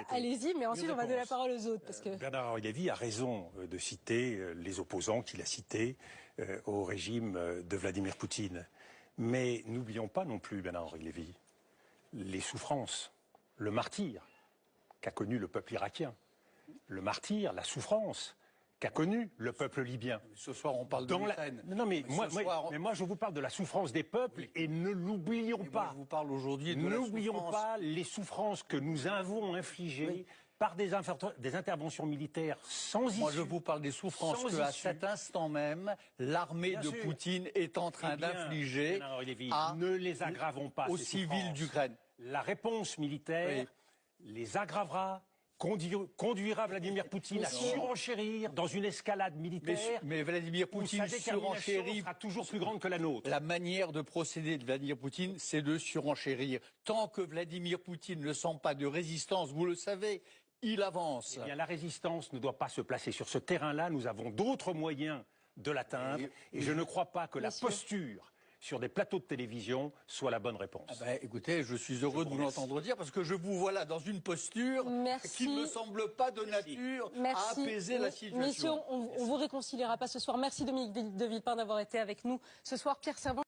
Allez-y, mais ensuite on va donner la parole aux autres. Parce que... Bernard-Henri Lévy a raison de citer les opposants qu'il a cités au régime de Vladimir Poutine. Mais n'oublions pas non plus, Bernard-Henri Lévy, les souffrances, le martyre qu'a connu le peuple irakien, le martyre, la souffrance qu'a connu le peuple libyen. Ce soir, on parle de l'Ukraine. Non, mais moi, je vous parle de la souffrance des peuples, oui. Et ne l'oublions pas. Moi, je vous parle aujourd'hui de N'oublions pas les souffrances que nous avons infligées, oui. Par des interventions militaires sans issue. Moi, je vous parle des souffrances qu'à cet instant même, l'armée de Poutine est en train d'infliger ne les aggravons pas, aux civils d'Ukraine. La réponse militaire les aggravera, conduira Vladimir Poutine à surenchérir dans une escalade militaire. Mais Vladimir Poutine surenchérit sera toujours plus grande que la nôtre. La manière de procéder de Vladimir Poutine, c'est de surenchérir. Tant que Vladimir Poutine ne sent pas de résistance, vous le savez, il avance. Eh bien, la résistance ne doit pas se placer sur ce terrain-là. Nous avons d'autres moyens de l'atteindre. Et je ne crois pas que la posture sur des plateaux de télévision soit la bonne réponse. Écoutez, je suis heureux de vous l'entendre dire parce que je vous vois là dans une posture qui ne me semble pas de nature à apaiser la situation. Messieurs, on vous réconciliera pas ce soir. Merci Dominique de Villepin d'avoir été avec nous ce soir. Pierre Servan.